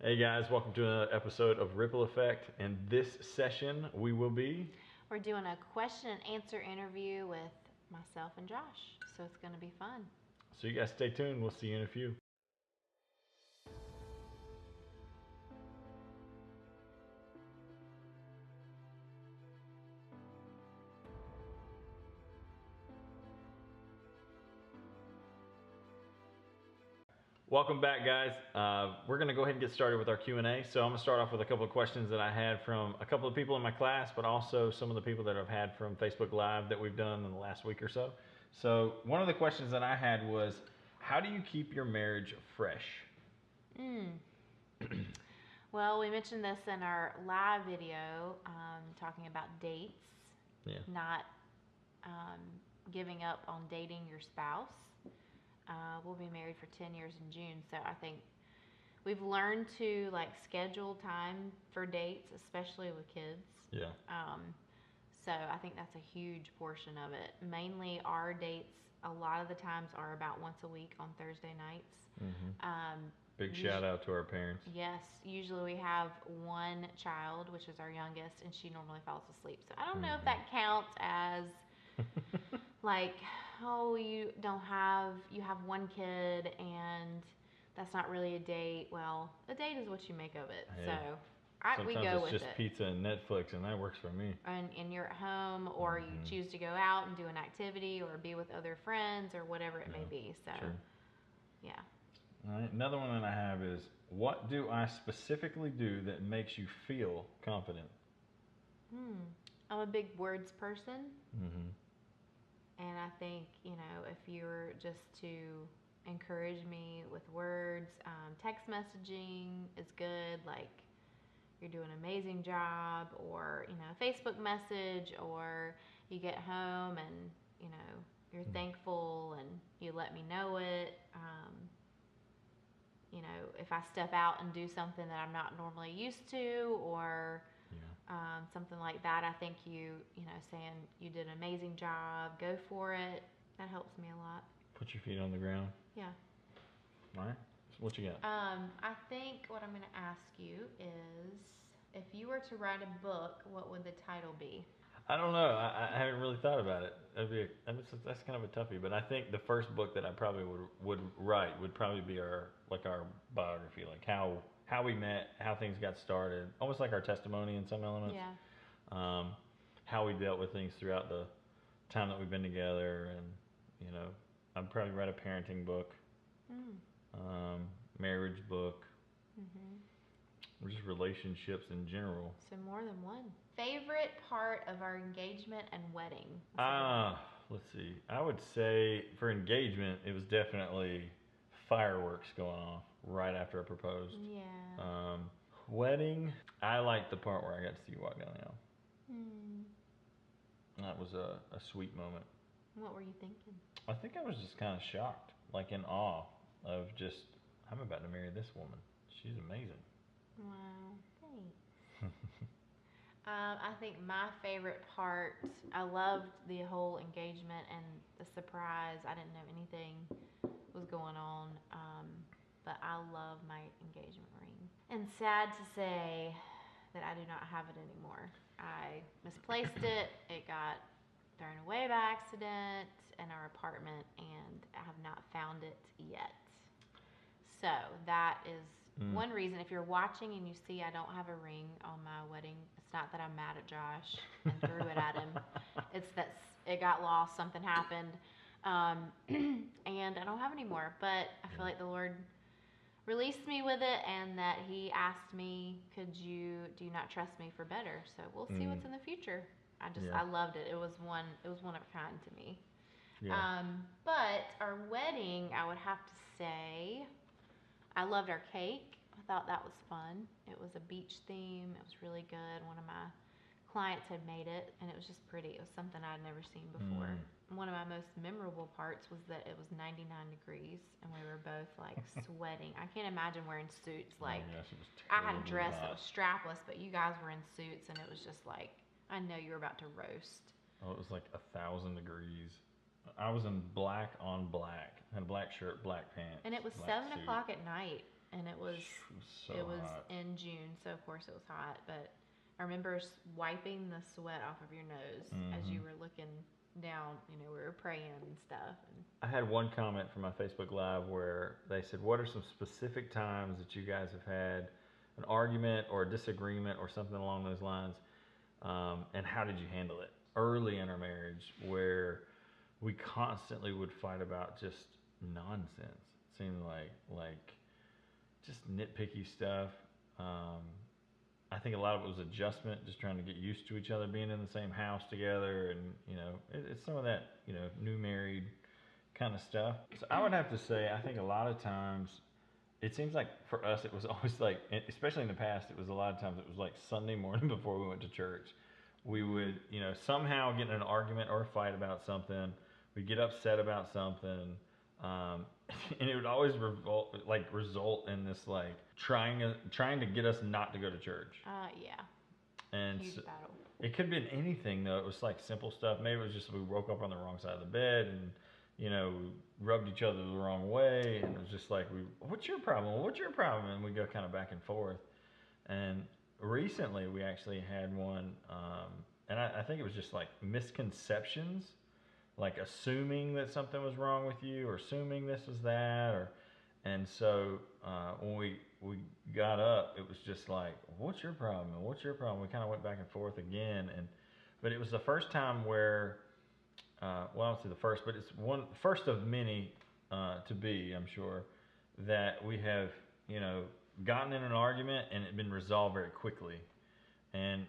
Hey guys, welcome to another episode of Ripple Effect. In this session, We're doing a question and answer interview with myself and Josh, so it's going to be fun. So you guys stay tuned. We'll see you in a few. Welcome back, guys. We're going to go ahead and get started with our Q&A. So I'm going to start off with a couple of questions that I had from a couple of people in my class, but also some of the people that I've had from Facebook Live that we've done in the last week or so. So one of the questions that I had was, how do you keep your marriage fresh? Well, we mentioned this in our live video, talking about dates, not giving up on dating your spouse. We'll be married for 10 years in June, so I think we've learned to schedule time for dates, especially with kids. Yeah. So I think that's a huge portion of it. Mainly our dates, a lot of the times, are about once a week on Thursday nights. Big shout out to our parents. Yes, usually we have one child, which is our youngest, and she normally falls asleep. So I don't know if that counts as you have one kid and that's not really a date. Well, a date is what you make of it. Hey, so we sometimes go it's with just it. pizza and Netflix, and that works for me. And you're at home, or you choose to go out and do an activity or be with other friends or whatever it may be. So, sure. Yeah. All right. Another one that I have is, what do I specifically do that makes you feel confident? I'm a big words person. And I think, if you were just to encourage me with words, text messaging is good, like you're doing an amazing job, or, a Facebook message, or you get home and, you're thankful and you let me know it. If I step out and do something that I'm not normally used to, or something like that, I think saying you did an amazing job, go for it, that helps me a lot. Put your feet on the ground. Yeah. All right. So what you got? I think what I'm going to ask you is, if you were to write a book, what would the title be? I don't know. I haven't really thought about it. That's kind of a toughie, but I think the first book that I probably would write would probably be our biography, like how we met, how things got started, almost like our testimony in some elements. Yeah. How we dealt with things throughout the time that we've been together, and I'd probably write a parenting book, marriage book, or just relationships in general. So more than one. Favorite part of our engagement and wedding? Let's see. I would say for engagement, it was definitely fireworks going off right after I proposed. Yeah. Wedding, I liked the part where I got to see you walk down the aisle. That was a sweet moment. What were you thinking? I think I was just kind of shocked, like in awe of just, I'm about to marry this woman. She's amazing. Wow, thanks. I think my favorite part, I loved the whole engagement and the surprise. I didn't know anything was going on, but I love my engagement ring. And sad to say that I do not have it anymore. I misplaced it. It got thrown away by accident in our apartment, and I have not found it yet. So that is one reason. If you're watching and you see I don't have a ring on my wedding, it's not that I'm mad at Josh and threw it at him. It's that it got lost, something happened, and I don't have any more. But I feel like the Lord released me with it, and that He asked me, do you not trust me for better? So we'll see what's in the future. I loved it. It was one of a kind to me. Yeah. But our wedding, I would have to say, I loved our cake. I thought that was fun. It was a beach theme. It was really good. One of my clients had made it, and it was just pretty. It was something I'd never seen before. One of my most memorable parts was that it was 99 degrees, and we were both sweating. I can't imagine wearing suits. Gosh, it was I had a dress hot. that was strapless, but you guys were in suits, and it was just I know you were about to roast. Oh, it was 1,000 degrees. I was in black on black. I had a black shirt, black pants. And it was black 7 suit. o'clock at night, and it was so it was hot. so of course it was hot. But I remember wiping the sweat off of your nose as you were looking down. You know, we were praying and stuff. And I had one comment from my Facebook Live where they said, what are some specific times that you guys have had an argument or a disagreement or something along those lines, and how did you handle it early in our marriage, where we constantly would fight about just nonsense. It seemed like just nitpicky stuff. I think a lot of it was adjustment, just trying to get used to each other, being in the same house together, and it's some of that new married kind of stuff. So I would have to say, I think a lot of times it seems like for us it was always like, especially in the past, it was a lot of times it was like Sunday morning before we went to church. We would somehow get in an argument or a fight about something. We'd get upset about something. And it would always result in this like trying to get us not to go to church. Yeah. And Huge battle. it could have been anything though. It was like simple stuff. Maybe it was just we woke up on the wrong side of the bed and we rubbed each other the wrong way, and it was just like what's your problem? What's your problem? And we go kind of back and forth. And recently we actually had one, and I think it was just like misconceptions. Like assuming that something was wrong with you, or assuming this was that, and so when we got up, it was just like, what's your problem? What's your problem? We kind of went back and forth again, but it was the first time where, well, I don't say the first, but it's first of many to be, I'm sure, that we have gotten in an argument and it been resolved very quickly, and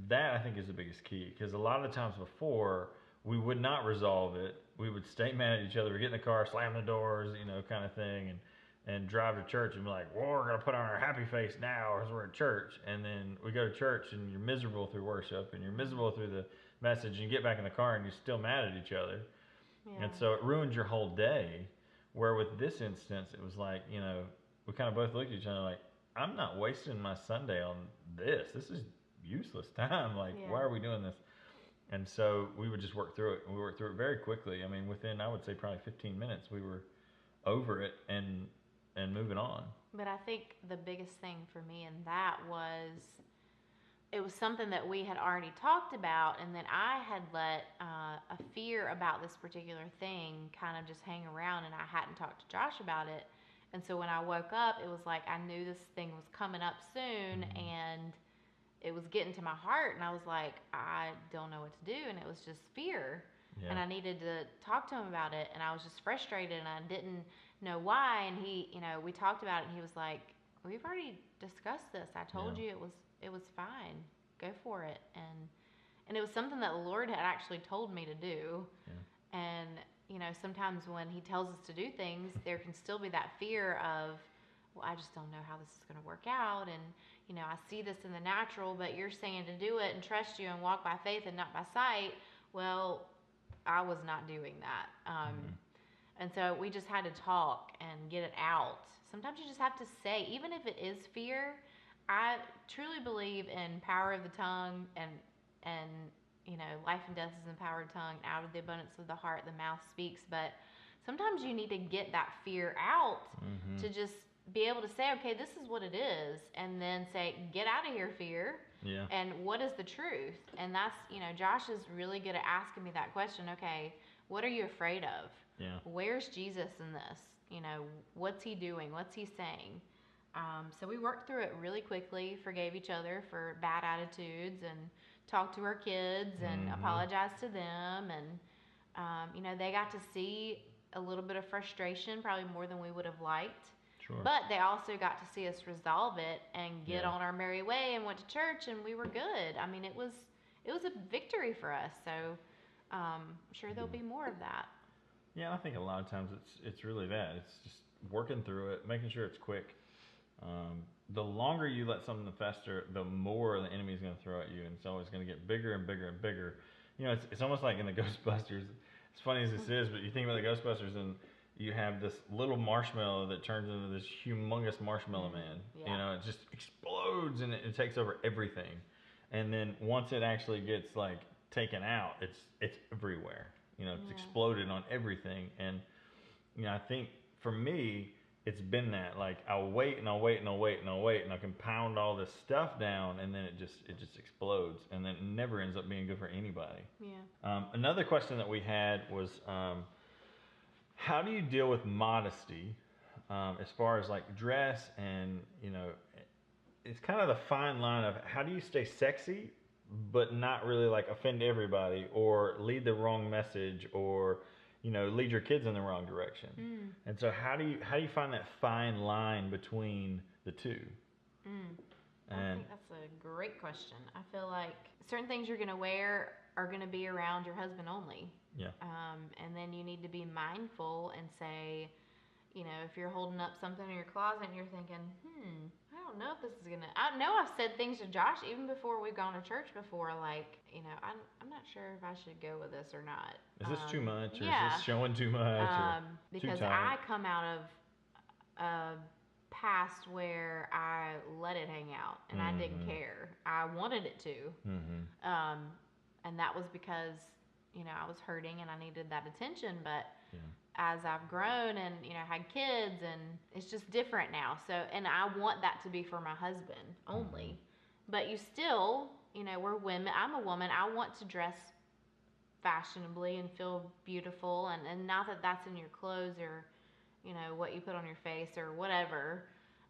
that I think is the biggest key, because a lot of the times before, we would not resolve it. We would stay mad at each other. We'd get in the car, slam the doors, kind of thing, and drive to church and be like, well, we're going to put on our happy face now as we're at church. And then we go to church and you're miserable through worship and you're miserable through the message, and you get back in the car and you're still mad at each other. Yeah. And so it ruins your whole day. Where with this instance, it was like, we kind of both looked at each other like, I'm not wasting my Sunday on this. This is useless time. Like, why are we doing this? And so we would just work through it. We worked through it very quickly. I mean, within, I would say, probably 15 minutes, we were over it and moving on. But I think the biggest thing for me in that was, it was something that we had already talked about, and then I had let a fear about this particular thing kind of just hang around, and I hadn't talked to Josh about it. And so when I woke up, it was like I knew this thing was coming up soon, and it was getting to my heart, and I was like, I don't know what to do, and it was just fear. Yeah. And I needed to talk to him about it, and I was just frustrated, and I didn't know why. And he, we talked about it, and he was like, we've already discussed this. I told you it was fine. Go for it. And it was something that the Lord had actually told me to do. Yeah. And sometimes when he tells us to do things, there can still be that fear of, well, I just don't know how this is going to work out, and I see this in the natural, but you're saying to do it and trust you and walk by faith and not by sight. Well, I was not doing that. And so we just had to talk and get it out. Sometimes you just have to say, even if it is fear, I truly believe in power of the tongue, and life and death is in the power of the tongue. Out of the abundance of the heart, the mouth speaks. But sometimes you need to get that fear out to just be able to say, okay, this is what it is, and then say, get out of here, fear. Yeah. And what is the truth? And that's, Josh is really good at asking me that question. Okay, what are you afraid of? Yeah. Where's Jesus in this? What's he doing? What's he saying? So we worked through it really quickly, forgave each other for bad attitudes, and talked to our kids and apologized to them. And, they got to see a little bit of frustration, probably more than we would have liked. Sure. But they also got to see us resolve it and get on our merry way, and went to church, and we were good. I mean, it was a victory for us. So I'm sure there'll be more of that. Yeah, I think a lot of times it's really that. It's just working through it, making sure it's quick. The longer you let something fester, the more the enemy's going to throw at you, and it's always going to get bigger and bigger and bigger. It's almost like in the Ghostbusters. As funny as this is, but you think about the Ghostbusters, and you have this little marshmallow that turns into this humongous marshmallow man. Yeah. It just explodes, and it takes over everything. And then once it actually gets like taken out, it's everywhere. It's exploded on everything. And I think for me, it's been that, like, I'll wait and I'll wait and I'll wait and I'll wait and I can pound all this stuff down, and then it just explodes, and then it never ends up being good for anybody. Yeah. Another question that we had was, how do you deal with modesty, as far as like dress, and it's kind of the fine line of how do you stay sexy but not really like offend everybody or lead the wrong message, or lead your kids in the wrong direction. And so how do you find that fine line between the two? I think that's a great question. I feel like certain things you're gonna wear are gonna be around your husband only. Yeah. And then you need to be mindful and say, if you're holding up something in your closet and you're thinking, I don't know if this is gonna. I know I've said things to Josh even before we've gone to church before, like, I'm not sure if I should go with this or not. Is this too much, or yeah. is this showing too much? Because too I come out of a past where I let it hang out and I didn't care. I wanted it to. And that was because, I was hurting and I needed that attention. But as I've grown and, had kids, and it's just different now. So, and I want that to be for my husband only. But you still, we're women. I'm a woman. I want to dress fashionably and feel beautiful. And not that that's in your clothes or, what you put on your face or whatever,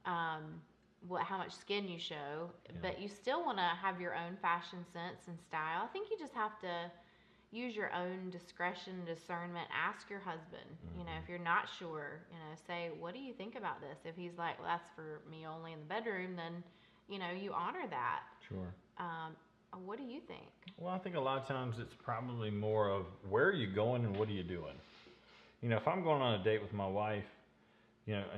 how much skin you show, but you still want to have your own fashion sense and style. I think you just have to use your own discretion, discernment. Ask your husband, if you're not sure, say, what do you think about this? If he's like, well, that's for me only in the bedroom, then, you honor that. Sure. What do you think? Well, I think a lot of times it's probably more of where are you going and what are you doing? If I'm going on a date with my wife,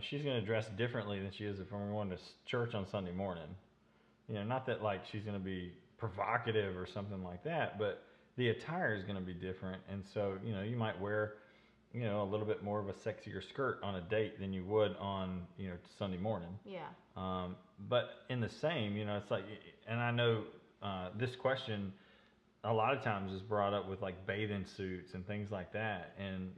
she's going to dress differently than she is if I'm going to church on Sunday morning. Not that like she's going to be provocative or something like that, but the attire is going to be different. And so, you might wear, a little bit more of a sexier skirt on a date than you would on, Sunday morning. Yeah. But in the same, it's like, and I know this question a lot of times is brought up with like bathing suits and things like that. And,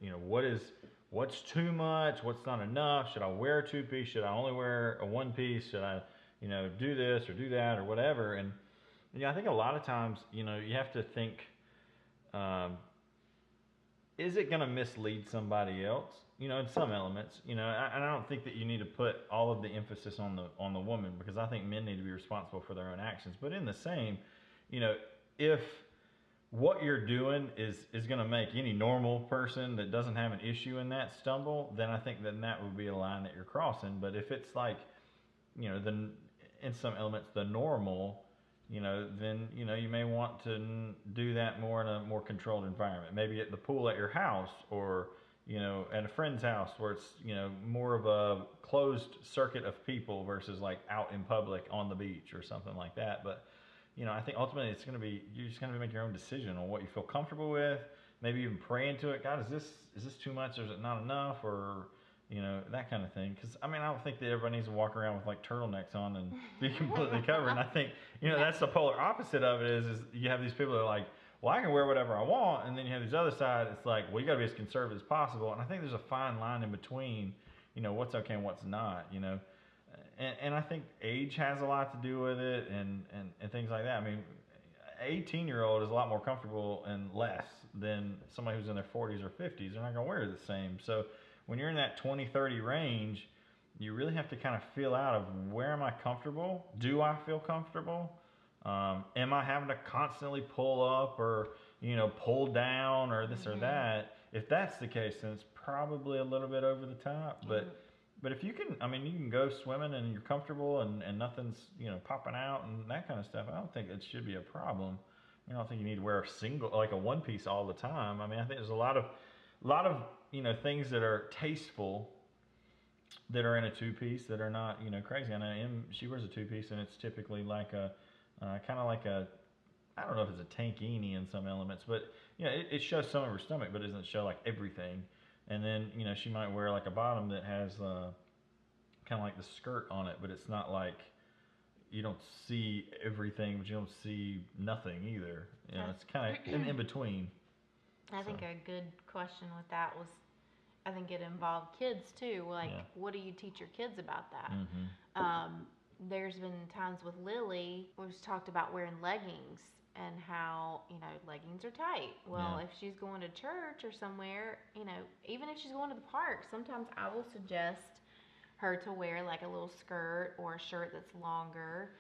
what's too much? What's not enough? Should I wear a 2-piece? Should I only wear a 1-piece? Should I, do this or do that or whatever? And, I think a lot of times, you have to think, is it going to mislead somebody else? In some elements, and I don't think that you need to put all of the emphasis on the woman, because I think men need to be responsible for their own actions. But in the same, if what you're doing is going to make any normal person that doesn't have an issue in that stumble, then I think that would be a line that you're crossing. But if it's like, in some elements, the normal, then, you may want to do that more in a more controlled environment. Maybe at the pool at your house, or, at a friend's house where it's, more of a closed circuit of people versus like out in public on the beach or something like that. But, I think ultimately it's going to be, you're just going to make your own decision on what you feel comfortable with. Maybe even pray into it. God, is this too much? Or is it not enough? Or, that kind of thing. Because, I don't think that everybody needs to walk around with like turtlenecks on and be completely covered. And I think, that's the polar opposite of it is you have these people that are like, well, I can wear whatever I want. And then you have this other side, it's like, well, you got to be as conservative as possible. And I think there's a fine line in between, what's okay and what's not, And I think age has a lot to do with it, and things like that. An 18-year-old is a lot more comfortable and less than somebody who's in their 40s or 50s. They're not going to wear the same. So when you're in that 20-30 range, you really have to kind of feel out of where am I comfortable? Do I feel comfortable? Am I having to constantly pull up or, pull down or this or that? If that's the case, then it's probably a little bit over the top. But if you can, you can go swimming and you're comfortable and nothing's, popping out and that kind of stuff, I don't think it should be a problem. I don't think you need to wear a 1-piece all the time. I think there's a lot of, things that are tasteful that are in a 2-piece that are not, crazy. I know she wears a 2-piece and it's typically like a, kind of like a, I don't know if it's a tankini in some elements, but, it shows some of her stomach, but it doesn't show like everything. And then, she might wear like a bottom that has kind of like the skirt on it, but it's not like you don't see everything, but you don't see nothing either. It's kind of in between. I think a good question with that was, I think it involved kids too. Like, Yeah. what do you teach your kids about that? Mm-hmm. There's been times with Lily, we've talked about wearing leggings and how, leggings are tight. Well, Yeah. if she's going to church or somewhere, even if she's going to the park, sometimes I will suggest her to wear like a little skirt or a shirt that's longer.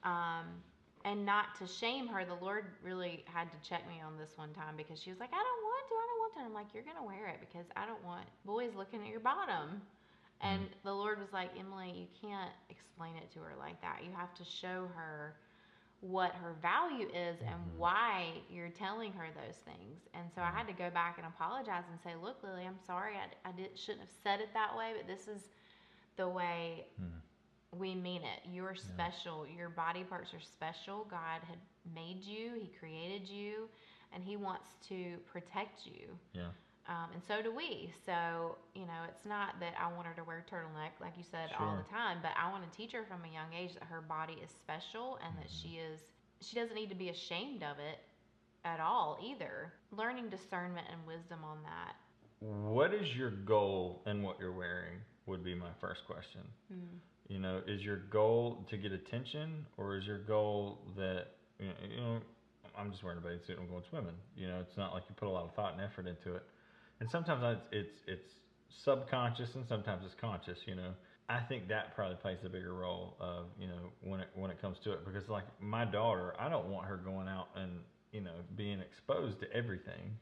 Um, and not to shame her, the Lord really had to check me on this one time because she was like, I don't want to, I don't want to. And I'm like, you're going to wear it because I don't want boys looking at your bottom. And the Lord was like, Emily, you can't explain it to her like that. You have to show her what her value is and why you're telling her those things. And so I had to go back and apologize and say, look, Lily, I'm sorry. Shouldn't have said it that way, but this is the way we mean it. You're special. Your body parts are special. God had made you. He created you, and He wants to protect you. Yeah. And so do we. So, it's not that I want her to wear a turtleneck, like you said, all the time, but I want to teach her from a young age that her body is special and that she doesn't need to be ashamed of it at all either. Learning discernment and wisdom on that. What is your goal in what you're wearing would be my first question. Is your goal to get attention, or is your goal that, I'm just wearing a bathing suit and I'm going swimming. It's not like you put a lot of thought and effort into it. And sometimes it's subconscious and sometimes it's conscious. I think that probably plays the bigger role of, when it comes to it, because like my daughter, I don't want her going out and being exposed to everything.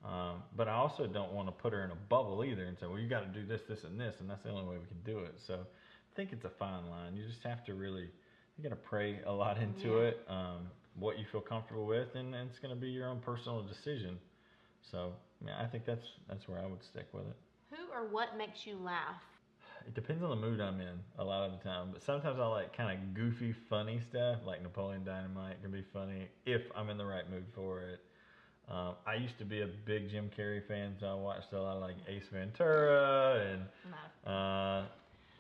But I also don't want to put her in a bubble either and say, well, you got to do this, this, and this, and that's the only way we can do it. So I think it's a fine line. You just have to you got to pray a lot into it, what you feel comfortable with, and it's going to be your own personal decision. So I think that's where I would stick with it. Who or what makes you laugh? It depends on the mood I'm in a lot of the time, but sometimes I like kind of goofy, funny stuff, like Napoleon Dynamite can be funny if I'm in the right mood for it. I used to be a big Jim Carrey fan, so I watched a lot of like Ace Ventura and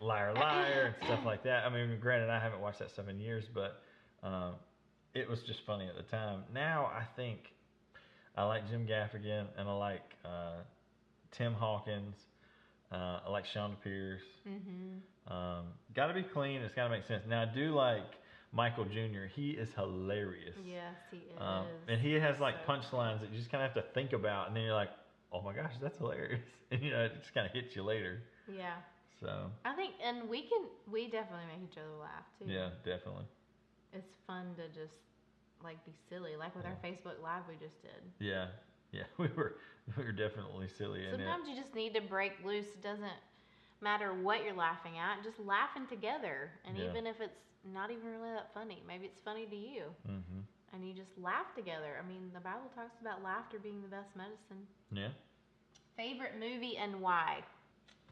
Liar Liar and stuff like that. I mean, granted, I haven't watched that stuff in years, but it was just funny at the time. Now I think I like Jim Gaffigan, and I like Tim Hawkins. I like Shonda Pierce. Got to be clean. It's got to make sense. Now I do like Michael Jr. He is hilarious. Yes, he is. And he has like punchlines that you just kind of have to think about, and then you're like, oh my gosh, that's hilarious. And it just kind of hits you later. Yeah. So I think, and we definitely make each other laugh too. Yeah, definitely. It's fun to just like be silly, like with our Facebook Live we just did. Yeah, we were definitely silly. Sometimes you just need to break loose. It doesn't matter what you're laughing at, just laughing together. And even if it's not even really that funny, maybe it's funny to you, and you just laugh together. I mean, the Bible talks about laughter being the best medicine. Yeah. Favorite movie and why?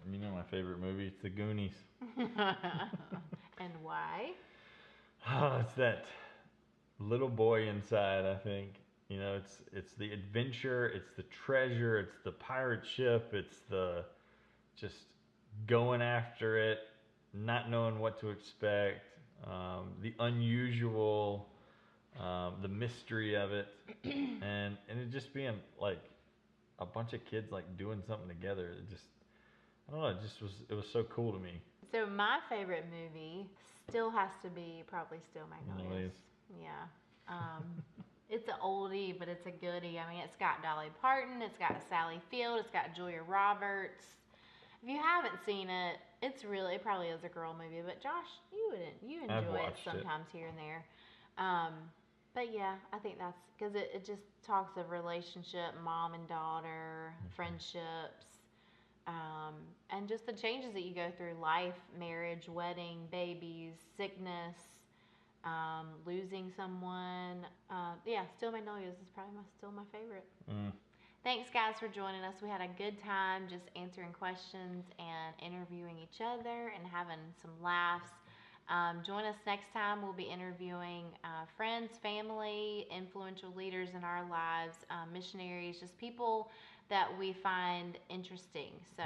My favorite movie, it's The Goonies. And why? It's that little boy inside, I think. It's the adventure, it's the treasure, it's the pirate ship, it's the just going after it, not knowing what to expect, the unusual, the mystery of it, and it just being like a bunch of kids like doing something together. I don't know, it was so cool to me. So my favorite movie still has to be probably Still Magnolias. Yeah. It's an oldie, but it's a goodie. I mean, it's got Dolly Parton, it's got Sally Field, it's got Julia Roberts. If you haven't seen it, it probably is a girl movie, but Josh, you enjoy it sometimes here and there. But yeah, I think that's because it just talks of relationship, mom and daughter, friendships, and just the changes that you go through: life, marriage, wedding, babies, sickness, losing someone. Still Magnolias is probably still my favorite. Thanks, guys, for joining us. We had a good time just answering questions and interviewing each other and having some laughs. Join us next time. We'll be interviewing friends, family, influential leaders in our lives, missionaries, just people that we find interesting. So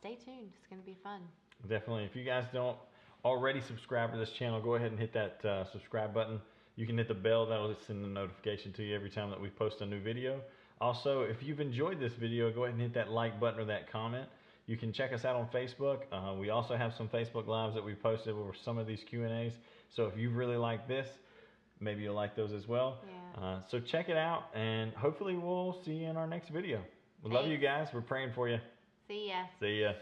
stay tuned. It's going to be fun. Definitely. If you guys don't already subscribe to this channel, go ahead and hit that subscribe button. You can hit the bell. That will send a notification to you every time that we post a new video. Also, if you've enjoyed this video, go ahead and hit that like button or that comment. You can check us out on Facebook. We also have some Facebook Lives that we've posted over some of these Q&As. So if you really like this, maybe you'll like those as well. Yeah. So check it out, and hopefully we'll see you in our next video. We love you guys. We're praying for you. See ya. See ya.